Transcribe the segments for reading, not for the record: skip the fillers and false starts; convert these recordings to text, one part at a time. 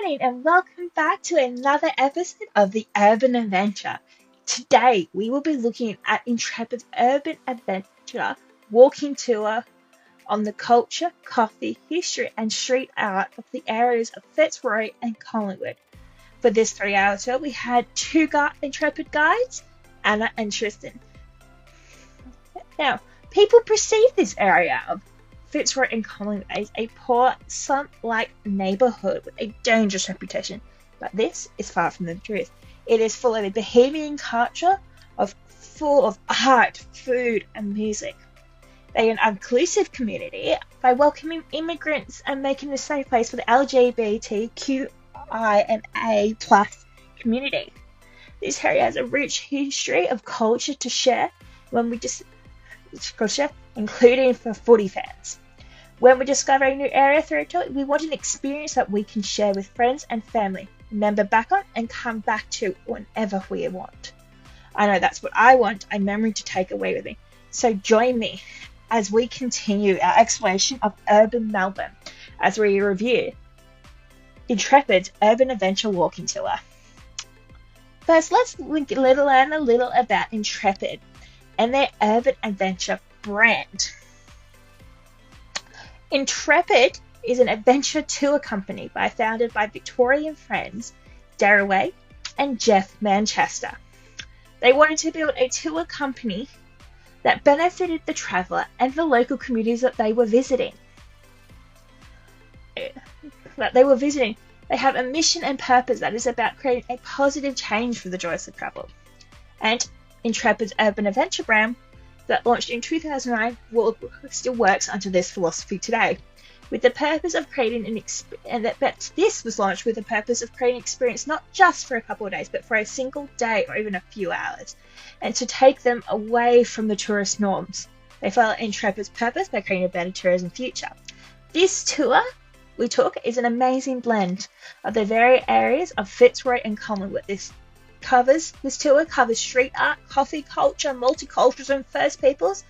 morning and welcome back to another episode of the Urban Adventure. Today we will be looking at Intrepid's Urban Adventure walking tour on the culture, coffee, history and street art of the areas of Fitzroy and Collingwood. For this 3-hour tour we had two Intrepid guides, Anna and Tristan. Now, people perceive this area of Fitzroy and Collingwood as a poor, slum-like neighbourhood with a dangerous reputation, but this is far from the truth. It is full of a bohemian culture, full of art, food and music. They are an inclusive community by welcoming immigrants and making it a safe place for the LGBTQIA+ community. This area has a rich history of culture to share including for footy fans. When we discover a new area through a tour, we want an experience that we can share with friends and family, remember back on, and come back to whenever we want. I know that's what I want, a memory to take away with me. So join me as we continue our exploration of urban Melbourne as we review Intrepid's Urban Adventure Walking Tour. First, let's learn a little about Intrepid and their Urban Adventure brand. Intrepid is an adventure tour company founded by Victorian friends Darraway and Jeff Manchester. They wanted to build a tour company that benefited the traveller and the local communities that they were visiting. They have a mission and purpose that is about creating a positive change for the joys of travel. And Intrepid's Urban Adventure brand that launched in 2009 still works under this philosophy today, with the purpose of creating this was launched with the purpose of creating an experience not just for a couple of days, but for a single day or even a few hours, and to take them away from the tourist norms. They follow Intrepid's purpose by creating a better tourism future. This tour we took is an amazing blend of the various areas of Fitzroy and Collingwood. This tour covers street art, coffee culture, multiculturalism, First Peoples,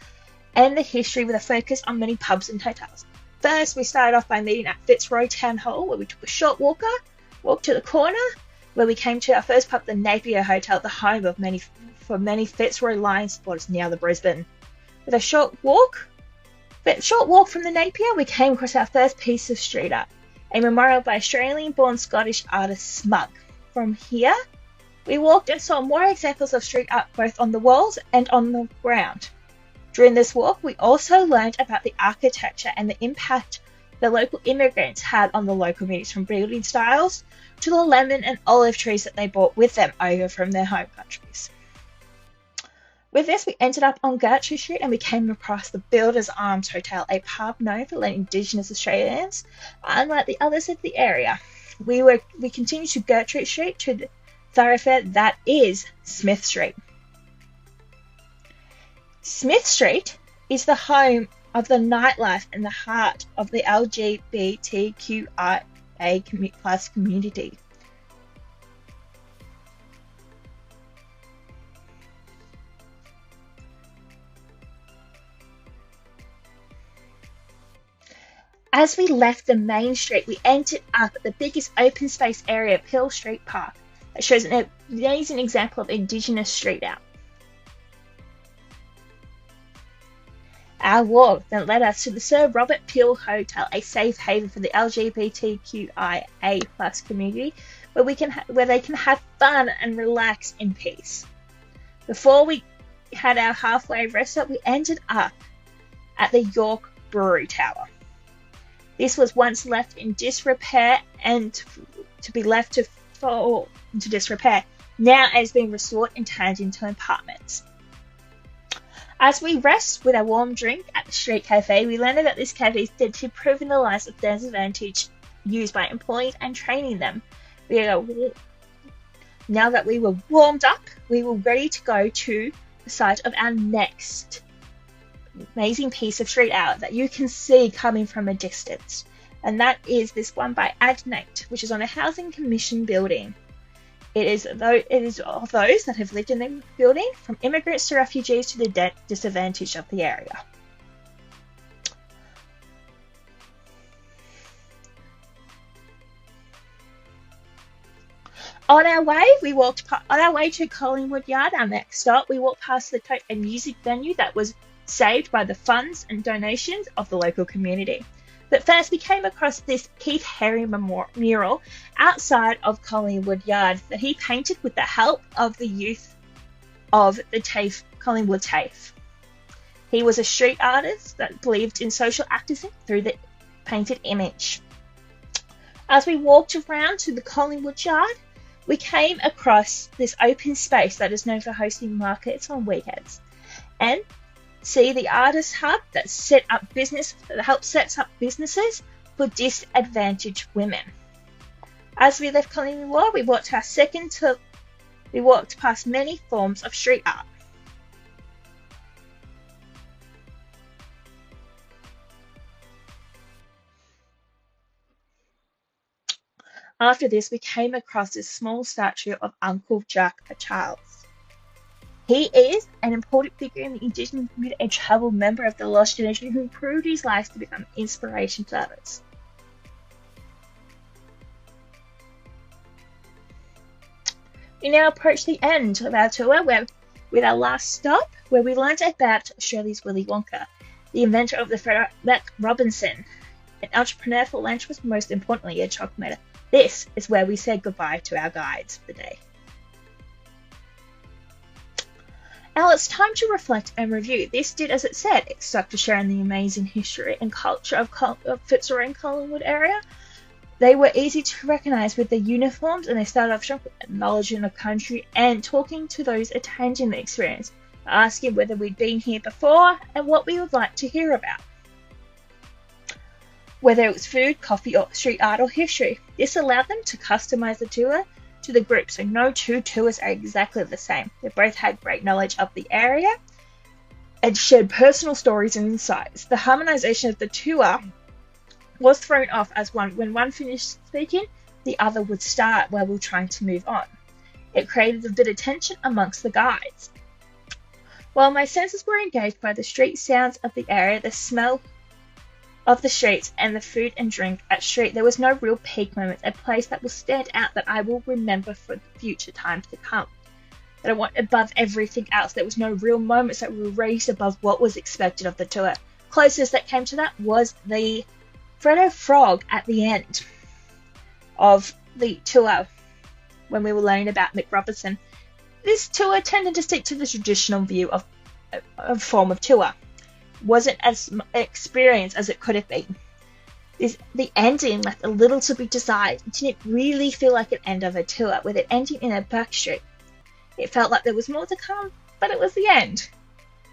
and the history with a focus on many pubs and hotels. First, we started off by meeting at Fitzroy Town Hall, where we took a short walk to the corner, where we came to our first pub, the Napier Hotel, the home of many Fitzroy Lions supporters near the Brisbane. With a short walk from the Napier, we came across our first piece of street art, a memorial by Australian-born Scottish artist Smug. From here, we walked and saw more examples of street art both on the walls and on the ground. During this walk, we also learned about the architecture and the impact the local immigrants had on the local communities, from building styles to the lemon and olive trees that they brought with them over from their home countries. With this, we ended up on Gertrude Street and we came across the Builders Arms Hotel, a pub known for letting Indigenous Australians, unlike the others of the area. We continued to Gertrude Street to the thoroughfare that is Smith Street. Smith Street is the home of the nightlife and the heart of the LGBTQIA+ community. As we left the main street, we entered up at the biggest open space area, Peel Street Park, that shows an amazing example of Indigenous street art. Our walk then led us to the Sir Robert Peel Hotel, a safe haven for the LGBTQIA+ community, where they can have fun and relax in peace. Before we had our halfway rest stop, we ended up at the York Brewery Tower. This was once left in disrepair and to be left to fall into disrepair. Now it has been restored and turned into apartments. As we rest with a warm drink at the street cafe, we learned that this cafe is dedicated to improving the lives of disadvantaged used by employees and training them. Now that we were warmed up, we were ready to go to the site of our next amazing piece of street art that you can see coming from a distance. And that is this one by Adnate, which is on a housing commission building. It is of those that have lived in the building, from immigrants to refugees to the disadvantaged of the area. On our way, on our way to Collingwood Yard, our next stop, we walked past a music venue that was saved by the funds and donations of the local community. But first, we came across this Keith Haring mural outside of Collingwood Yard that he painted with the help of the youth of the TAFE, Collingwood TAFE. He was a street artist that believed in social activism through the painted image. As we walked around to the Collingwood Yard, we came across this open space that is known for hosting markets on weekends, and see the artist hub that helps set up businesses for disadvantaged women. As we left Collingwood, we walked past many forms of street art. After this, we came across this small statue of Uncle Jack Charles. He is an important figure in the Indigenous community, a troubled member of the lost generation who improved his life to become inspiration to others. We now approach the end of our tour with our last stop, where we learned about Australia's Willy Wonka, the inventor of the Frederick Robinson, an entrepreneur, philanthropist, and most importantly, a chocolate maker. This is where we said goodbye to our guides for the day. Now it's time to reflect and review. This did as it said, it stuck to sharing the amazing history and culture of Fitzroy and Collingwood area. They were easy to recognise with their uniforms, and they started off strong with knowledge in the country and talking to those attending the experience, asking whether we'd been here before and what we would like to hear about. Whether it was food, coffee, or street art or history. This allowed them to customise the tour to the group, so no two tours are exactly the same. They both had great knowledge of the area and shared personal stories and insights. The harmonisation of the tour was thrown off as when one finished speaking, the other would start while we were trying to move on. It created a bit of tension amongst the guides. While my senses were engaged by the street sounds of the area, the smell of the streets and the food and drink at street, there was no real peak moment, a place that will stand out that I will remember for future times to come. That I want above everything else. There was no real moments that were raised above what was expected of the tour. Closest that came to that was the Freddo Frog at the end of the tour when we were learning about Mick Robertson. This tour tended to stick to the traditional view of form of tour. Wasn't as experienced as it could have been. The ending left a little to be desired. It didn't really feel like an end of a tour, with it ending in a back street. It felt like there was more to come, but it was the end.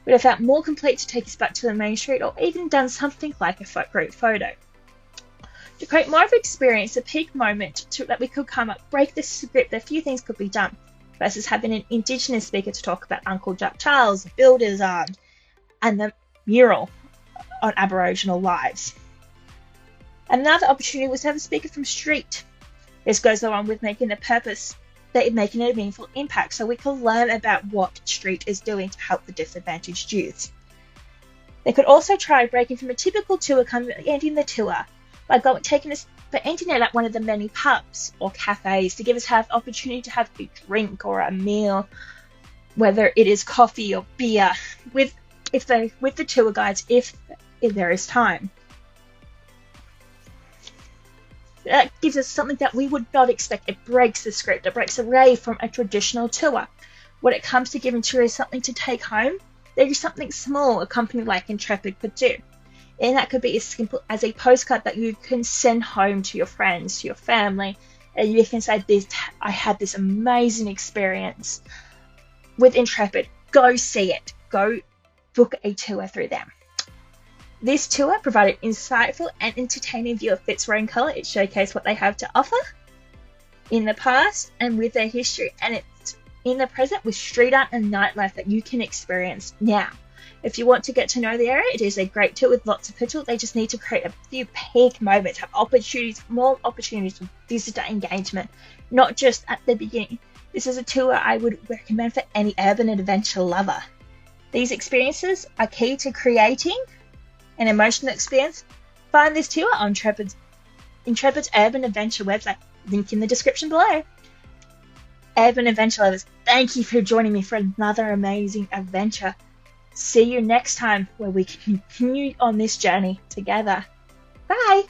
Would have felt more complete to take us back to the main street, or even done something like a group photo. To create more of an experience, the peak moment that we could come up, break the script, a few things could be done, versus having an Indigenous speaker to talk about Uncle Jack Charles, the builder's arm, and the mural on Aboriginal lives. Another opportunity was to have a speaker from street. This goes along with making a meaningful impact, so we can learn about what street is doing to help the disadvantaged youth. They could also try breaking from a typical tour, ending the tour by ending it at one of the many pubs or cafes to give us the opportunity to have a drink or a meal, whether it is coffee or beer, with the tour guides if there is time. That gives us something that we would not expect. It breaks the script. It breaks away from a traditional tour. When it comes to giving tourists something to take home, there is something small a company like Intrepid could do. And that could be as simple as a postcard that you can send home to your friends, to your family, and you can say, I had this amazing experience with Intrepid. Go see it. Go book a tour through them. This tour provided insightful and entertaining view of Fitzroy and Collingwood. It showcased what they have to offer in the past and with their history, and it's in the present with street art and nightlife that you can experience now. If you want to get to know the area, it is a great tour with lots of potential. They just need to create a few peak moments, have more opportunities for visitor engagement, not just at the beginning. This is a tour I would recommend for any urban adventure lover. These experiences are key to creating an emotional experience. Find this tour on Intrepid's Urban Adventure website, link in the description below. urban adventure lovers, thank you for joining me for another amazing adventure. See you next time where we continue on this journey together. Bye!